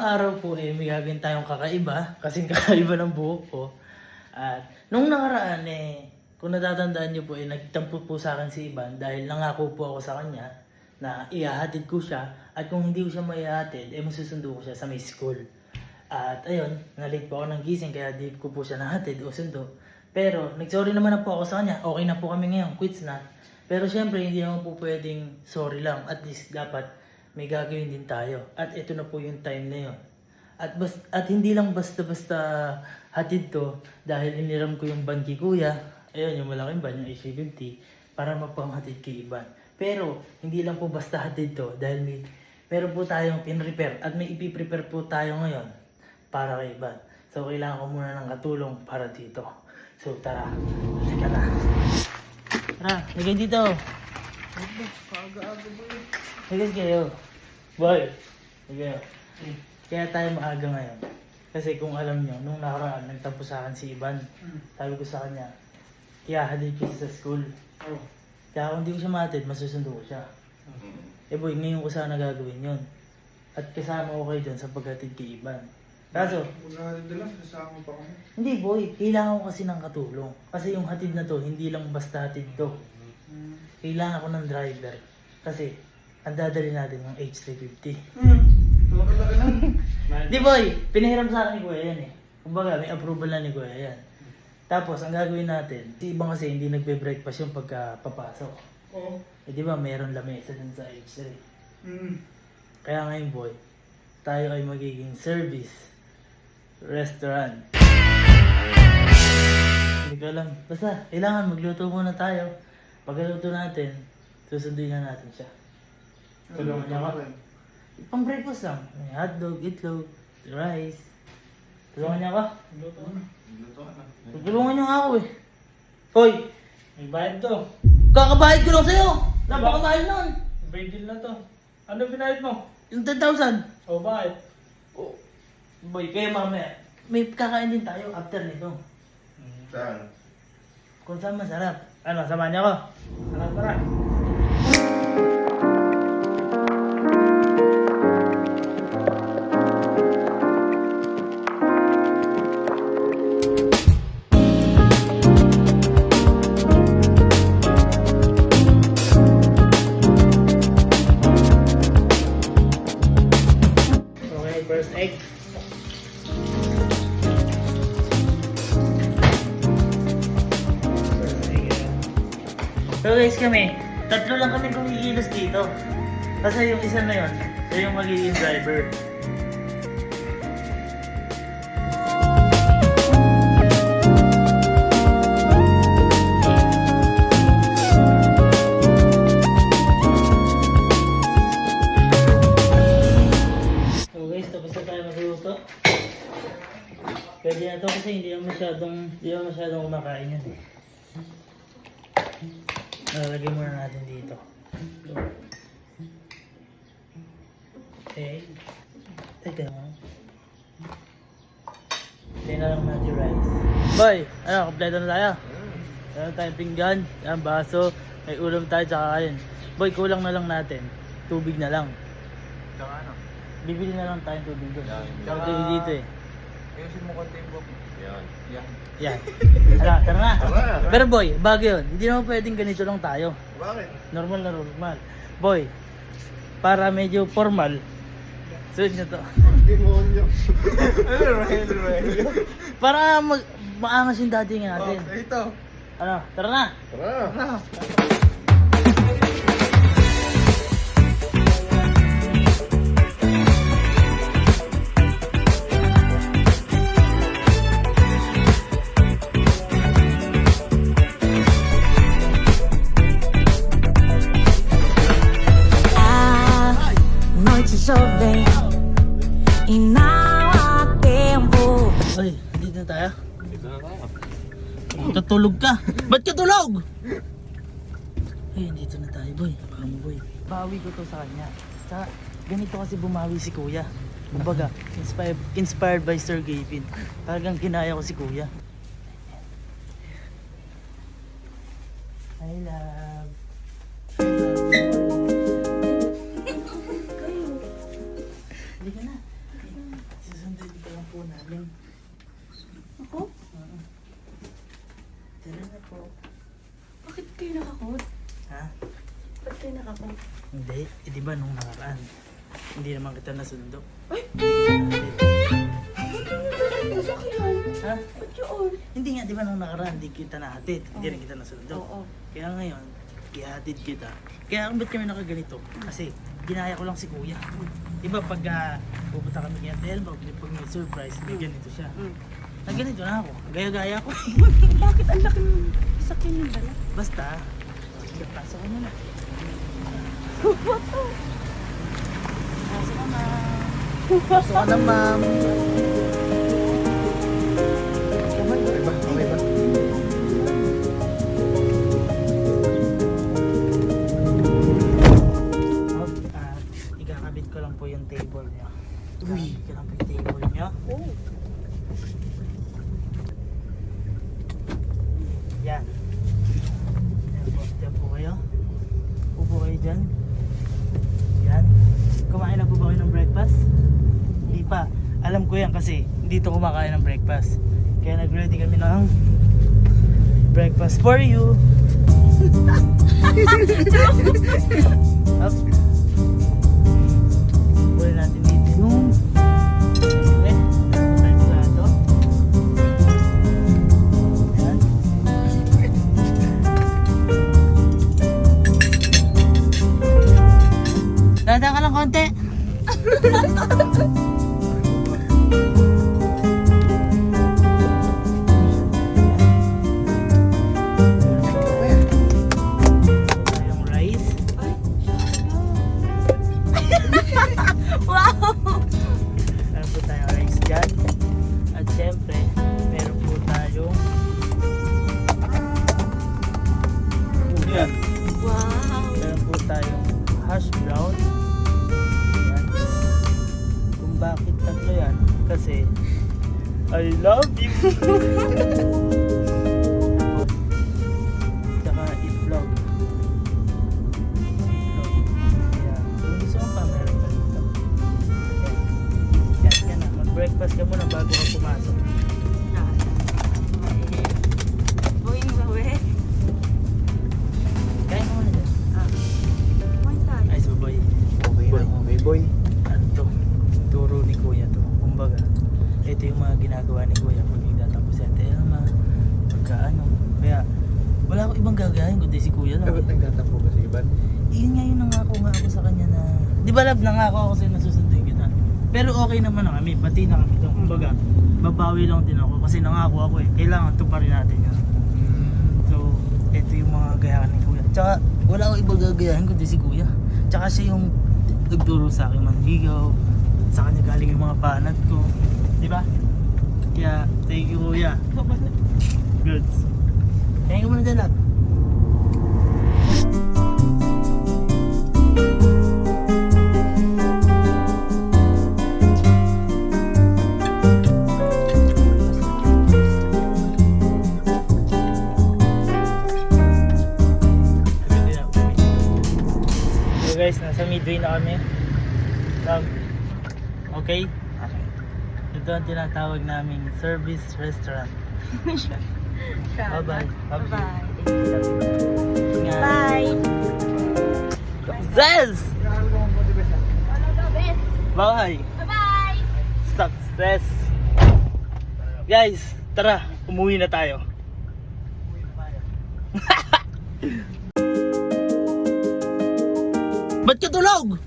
araw po may gagawin tayong kakaiba, kasing kakaiba ng buhok ko. At nung nakaraan kung natatandaan niyo po nagtampo po sa akin si Ivan dahil nangako po ako sa kanya na ihahatid ko siya at kung hindi ko siya maihatid, masusundo ko siya sa may school. At ayun, nalate po ako ng gising kaya di ko po siya nahatid o sundo. Pero nagsorry naman na po ako sa kanya, okay na po kami ngayon, quits na. Pero syempre hindi naman po pwedeng sorry lang, at least dapat may gagawin din tayo. At ito na po yung time na yun. At hindi lang basta-basta hatid to dahil iniram ko yung van kay kuya. Ayun, yung malaking van, yung AC50, para mapanghatid kay Ivan. Pero hindi lang po basta hatid to dahil meron po tayong in-repair at may ipiprepare po tayo ngayon para kay Ivan. So kailangan ko muna ng katulong para dito. So tara, halika na. Tara, lagay dito. Paaga-aga boy. Lagay kayo. Boy, lagay. Kaya tayo maaga ngayon. Kasi kung alam nyo, nung nakaraan, nagtampo sa akin si Ivan. Sabi ko sa kanya, ihahatid ko siya sa school. Oh. Kaya kung hindi ko siya mahatid, masusundo ko siya. Boy, ngayon ko sana gagawin yun. At kasama ko kayo dyan sa paghatid kay Ivan. Kaso, Una dala, kasama pa kami. hindi boy, kailangan ko kasi ng katulong. Kasi yung hatid na to, hindi lang basta hatid to. Kailangan ko ng driver. Kasi, ang dadali natin yung H350. Laki-laki lang. Di boy, pinahiram sa akin ni Kuya yan Kumbaga, may approval na ni Kuya yan. Tapos, ang gagawin natin, si Ibang kasi hindi nagbe-breakfast yung pagkapapasok. Oo. Di ba, mayroon lamesa dun sa H3. Mm. Kaya ngayon boy, tayo ay magiging service restaurant. Hindi ko alam. Basta, kailangan magluto muna tayo. Pagluto natin, susunduin na natin siya. Tulungan niya ako. Pang breakfast lang. May hotdog, itlog, rice. Tulungan niya ako. Luto na. Tulungan niyo nga ako Hoy! May bayad to. Kakabayad ko lang sa'yo! Napakabahal nun! May deal na to. Ano binayad mo? Yung 10,000! O bakit? Oh. Boy, kaya mamaya, may kakain din tayo after nito. Saan? Kung saan masarap. Ano, samahan niyo ako? Tara. Okay, first egg. So guys kami, tatlo lang kami kumikilos dito. Kasi yung isa na yun, siya yung magiging driver. So guys, tapos na tayo magluto. Pwede na to kasi hindi naman masyadong kumakain yan Lalagay muna natin dito. Okay. Teka naman. Tayo na lang natin rice. Boy! Ano, kompleto na tayo. Meron tayong pinggan, yan, baso, may ulam tayo tsaka kain. Boy, kulang na lang natin. Tubig na lang. Tsaka ano? Bibili na lang tayong tubig doon. Tsaka Tubig dito ayusin mo konti yung book. Yan. Yan. Tara na. Tara. Pero boy, bago yun. Hindi naman pwedeng ganito lang tayo. Bakit? Normal na normal. Boy, para medyo formal, sunod nyo to. Demonyo. Ano, Rogelio? Para maangas yung dating natin. Okay, ito. Ano, tara na. Tara. Jovem e não há tempo. Uy, dito na tayo. Katulog ka. Ba't katulog? Ay, dito na tayo boy. Boy. Bawi ko to sa kanya. Ganito kasi bumawi si kuya. Kumbaga, inspired by Sir Gavin. Talagang kinaya ko si kuya. I love. Hindi ka na. Susundin pa lang po namin. Ako? Tara na po. Bakit kayo nakakot? Ha? Bakit kayo nakakot? Hindi. Eh, di ba nung nakaraan? Hindi naman kita nasundo. Ay! Sa akin yan. Ha? Ba't yun? Hindi nga, di ba nung nakaraan, hindi kita nahatid. Hindi rin kita nasundo. Oo. Kaya ngayon, ihatid kita. Kaya kung ba't kami nakaganito? Kasi, ginaya ko lang si kuya. Diba pag pupunta kami kay Ate Elma, pag may surprise, may ganito siya. Nagganito na ako. Gaya-gaya ko. Bakit ang laki ng sakyan yung dala? Basta, sige, pasok ko muna. Pasok ka na. Pasok ka na, ma'am. Okay ba? Okay ba? Ikakabit ko lang po yung table niya. Uy! Ikakabit ko lang po yung table niya. Oh. Yan. Yan po kayo. Upo kayo dyan. Yan. Kumain na po ba kayo ng breakfast? Hindi pa. Alam ko yan kasi dito kumakain ng breakfast. Kaya nag-ready kami ng breakfast for you. Up. Pwede natin dito yung plato. Yan. Dada ka lang konti. Yung rice. Ay! Wow! Meron po tayong rice dyan. At syempre, meron po tayong Yan. Wow! meron po tayong hash brown. Yan. Kung bakit tatlo yan? Kasi I love you! Tapos, tsaka itlog. Yan. Kung gusto mo pa, meron pa dito. Yan, yan na. Mag-breakfast ka muna bago ka pumasok. Buhin ba, we? Kaya mo muna dyan. Kumain tayo. Ay, suboy. Okay na. Okay, boy. Ano to? Turo ni Kuya to. Kumbaga, ito yung mga ginagawa ni Kuya pag nagtatapos si Ate Elma. Pagka ano. Kaya, wala akong ibang gagahin kundi si Kuya lang. Dapat nagtatampo ka sa iban. Yun nga yung nangako nga ako sa kanya na... Di ba love, nangako ako sa'yo na susunduin kita. Pero okay naman na kami, pati na kami doon. Kumbaga, babawi lang din ako kasi nangako ako eh. Kailangan tuparin natin yun. So, ito yung mga gayahan ni Kuya. Tsaka, wala akong ibang gagayahin kundi si Kuya. Tsaka siya yung nagturo sa akin manligaw. Sa kanya galing yung mga banat ko. Di ba? Kaya, thank you Kuya. Goods. Thank you muna dyan, love. So guys, nasa midway na kami. Okay? Ito ang tinatawag naming service restaurant. Bye-bye. Love you. Bye-bye. Ingat. Bye! Success! Ano daw, bes? Bye! Bye-bye! Success! Guys, tara, umuwi na tayo. Ba't ka tulog?